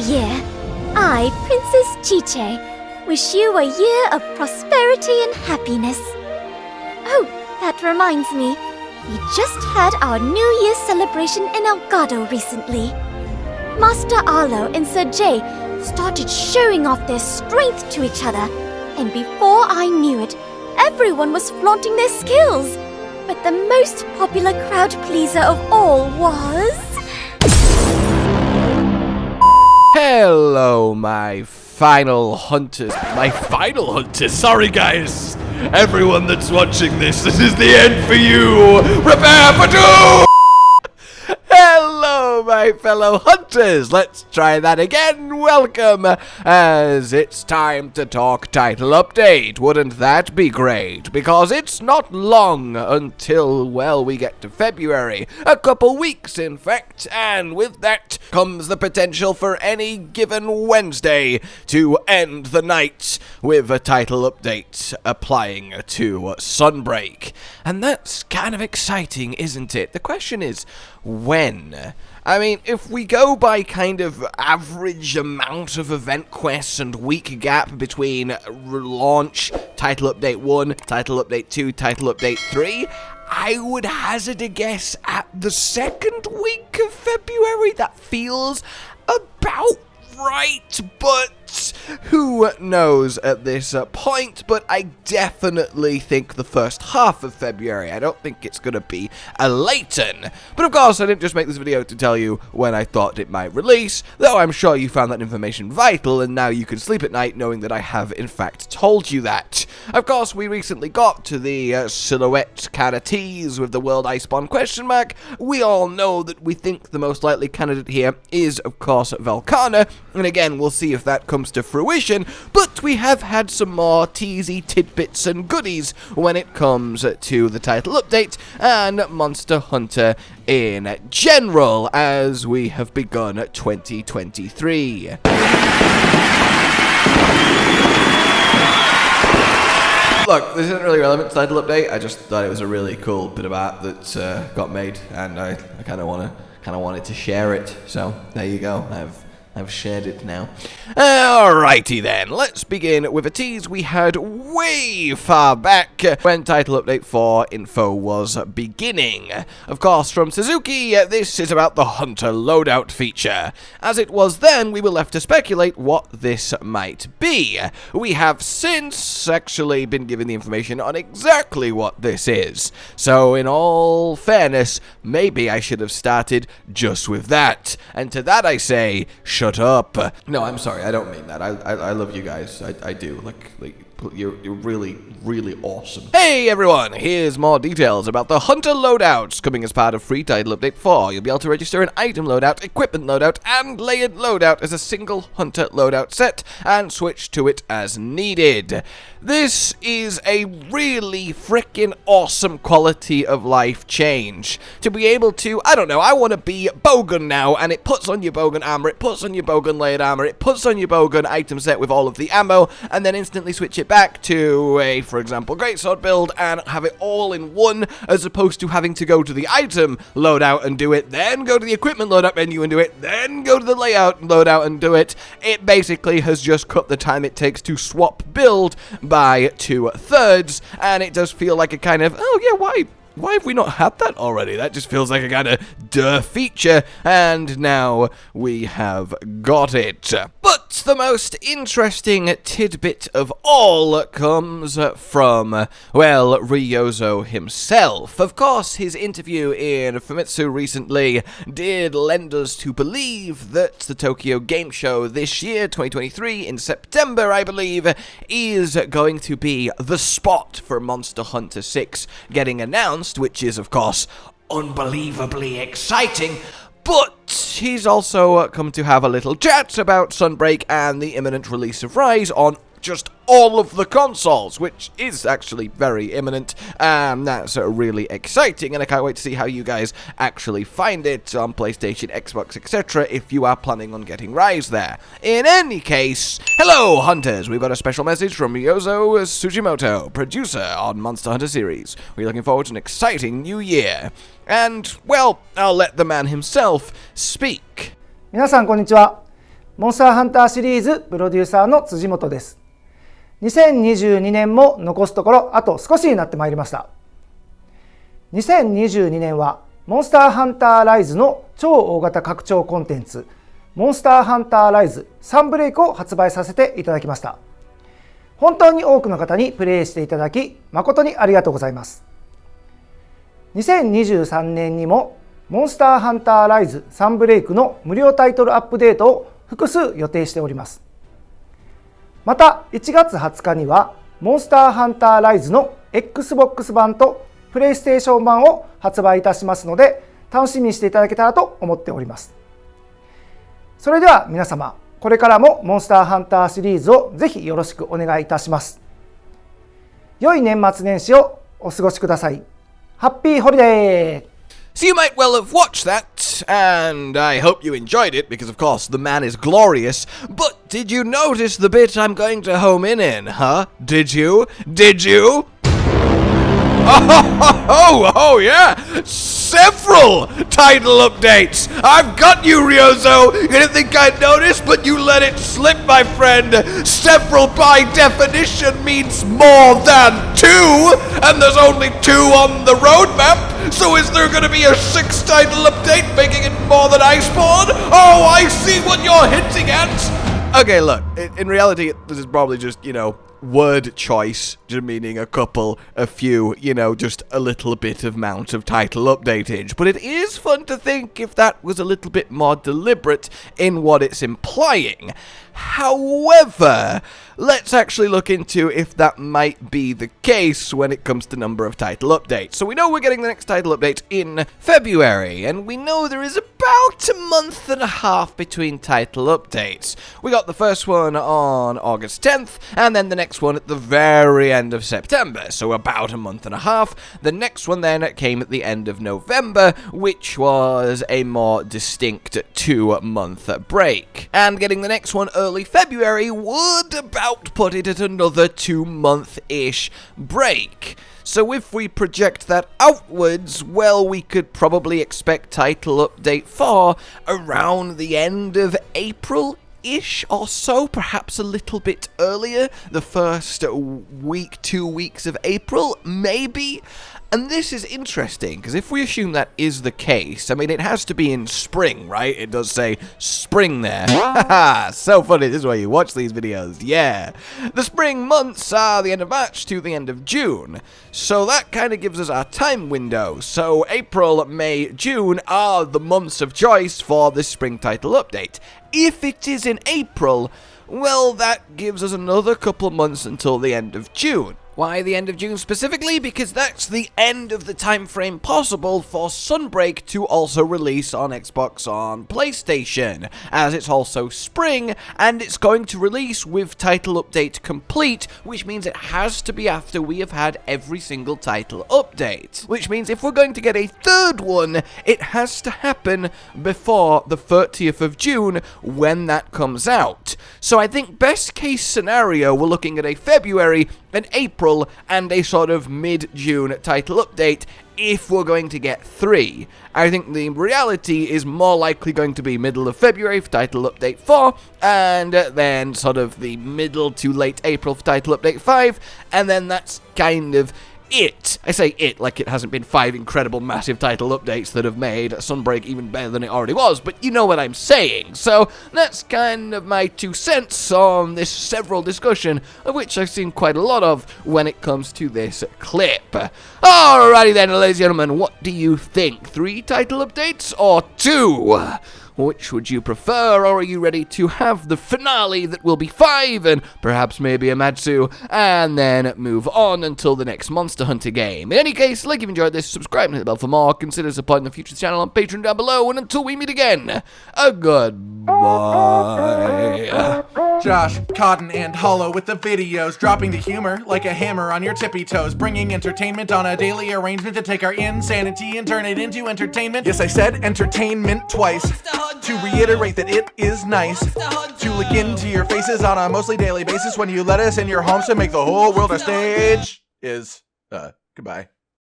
Year. I, Princess Chiche, wish you a year of prosperity and happiness. Oh, that reminds me. We just had our New Year's celebration in Elgato recently. Master Arlo and Sir Jay started showing off their strength to each other, and before I knew it, everyone was flaunting their skills. But the most popular crowd pleaser of all was... Hello, my final hunters. Sorry, guys. Everyone that's watching this is the end for you. Prepare for doom! Hello, my fellow hunters. Let's try that again. Welcome, as it's time to talk title update. Wouldn't that be great? Because it's not long until, well, we get to February. A couple weeks, in fact. And with that comes the potential for any given Wednesday to end the night with a title update applying to Sunbreak. And that's kind of exciting, isn't it? The question is, when? I mean, if we go by kind of average amount of event quests and week gap between launch, title update 1, title update 2, title update 3, I would hazard a guess at the second week of February. That feels about right, but who knows at this point. But I definitely think the first half of February. I don't think it's gonna be a late-on. But of course, I didn't just make this video to tell you when I thought it might release, though I'm sure you found that information vital, and now you can sleep at night knowing that I have in fact told you that. Of course, we recently got to the silhouette kind of tease with the World Iceborne question mark. We all know that we think the most likely candidate here is, of course, Velkhana, and again, we'll see if that comes to fruition, but we have had some more teasy tidbits and goodies when it comes to the title update and Monster Hunter in general as we have begun 2023. Look, this isn't really relevant to title update. I just thought it was a really cool bit of art that got made, and I kind of wanted to share it. So there you go. I've shared it now. Alrighty then, let's begin with a tease we had way far back when Title Update 4 info was beginning. Of course, from Suzuki, this is about the Hunter Loadout feature. As it was then, we were left to speculate what this might be. We have since actually been given the information on exactly what this is. So in all fairness, maybe I should have started just with that. And to that I say, shut up. No, I'm sorry, I don't mean that. I love you guys. I do. Like you're really, really awesome. Hey everyone, here's more details about the Hunter Loadouts coming as part of free Title Update 4. You'll be able to register an item loadout, equipment loadout, and layered loadout as a single Hunter loadout set and switch to it as needed. This is a really freaking awesome quality of life change. To be able to, I don't know, I want to be Bogan now, and it puts on your Bogan armor, it puts on your Bogan layered armor, it puts on your Bogan item set with all of the ammo, and then instantly switch it back to a, for example, greatsword build and have it all in one, as opposed to having to go to the item loadout and do it, then go to the equipment loadout menu and do it, then go to the layout loadout and do it. It basically has just cut the time it takes to swap build by 2/3, and it does feel like a kind of, oh yeah, why have we not had that already? That just feels like a kind of duh feature, and now we have got it. But the most interesting tidbit of all comes from, well, Ryozo himself. Of course, his interview in Famitsu recently did lend us to believe that the Tokyo Game Show this year, 2023, in September, I believe, is going to be the spot for Monster Hunter 6 getting announced, which is, of course, unbelievably exciting. But he's also come to have a little chat about Sunbreak and the imminent release of Rise on just all of the consoles, which is actually very imminent, and that's really exciting, and I can't wait to see how you guys actually find it on PlayStation, Xbox, etc., if you are planning on getting Rise there. In any case, hello hunters, we've got a special message from Ryozo Tsujimoto, producer on Monster Hunter series. We're looking forward to an exciting new year. And, well, I'll let the man himself speak. 皆さんこんにちは。モンスターハンターシリーズプロデューサーの辻本です。2022年も残すところあと少しになってまいりました。2022年はモンスターハンターライズの超大型拡張コンテンツモンスターハンターライズサンブレイクを発売させていただきました。本当に多くの方にプレイしていただき誠にありがとうございます。2023年にもモンスターハンターライズサンブレイクの無料タイトルアップデートを複数予定しております。また1月20日にはモンスターハンターライズの Xbox 版とプレイステーション版を発売いたしますので楽しみにしていただけたらと思っております。それでは皆様これからもモンスターハンターシリーズをぜひよろしくお願いいたします。良い年末年始をお過ごしください。ハッピーホリデー。So you might well have watched that, and I hope you enjoyed it, because of course the man is glorious, but did you notice the bit I'm going to home in, huh? Did you? Did you? Oh, yeah! Several title updates! I've got you, Ryozo! You didn't think I'd notice, but you let it slip, my friend! Several by definition means more than two! And there's only two on the roadmap! So is there gonna be a 6th title update making it more than Iceborne? Oh, I see what you're hinting at! Okay, look, in reality, this is probably just, word choice, just meaning a couple, a few, just a little bit of amount of title updatage. But it is fun to think if that was a little bit more deliberate in what it's implying. However, let's actually look into if that might be the case when it comes to number of title updates. So we know we're getting the next title update in February, and we know there is about a month and a half between title updates. We got the first one on August 10th, and then the next one at the very end of September, so about a month and a half. The next one then came at the end of November, which was a more distinct 2-month break. And getting the next one early February would about put it at another 2-month-ish break. So if we project that outwards, well, we could probably expect title update 4 around the end of April-ish or so, perhaps a little bit earlier, the first week, 2 weeks of April, maybe. And this is interesting, because if we assume that is the case, I mean, it has to be in spring, right? It does say spring there. Haha, so funny, this is why you watch these videos, yeah. The spring months are the end of March to the end of June, so that kind of gives us our time window. So April, May, June are the months of choice for this spring title update. If it is in April, well, that gives us another couple months until the end of June. Why the end of June specifically? Because that's the end of the time frame possible for Sunbreak to also release on Xbox on PlayStation, as it's also spring, and it's going to release with title update complete, which means it has to be after we have had every single title update. Which means if we're going to get a third one, it has to happen before the 30th of June when that comes out. So I think best case scenario, we're looking at a February, an April, and a sort of mid-June title update if we're going to get 3. I think the reality is more likely going to be middle of February for title update 4, and then sort of the middle to late April for title update 5, and then that's kind of it. I say it like it hasn't been 5 incredible massive title updates that have made Sunbreak even better than it already was, but you know what I'm saying. So that's kind of my 2 cents on this several discussion, of which I've seen quite a lot of when it comes to this clip. Alrighty then, ladies and gentlemen, what do you think? 3 title updates or 2? Which would you prefer, or are you ready to have the finale that will be 5, and perhaps maybe a Matsu, and then move on until the next Monster Hunter game? In any case, like if you enjoyed this, subscribe and hit the bell for more, consider supporting the future channel on Patreon down below, and until we meet again, a goodbye. Josh, Cotton, and Hollow with the videos, dropping the humor like a hammer on your tippy toes, bringing entertainment on a daily arrangement to take our insanity and turn it into entertainment. Yes, I said entertainment twice, to reiterate that it is nice to look into your faces on a mostly daily basis when you let us in your homes to make the whole world a stage. Goodbye.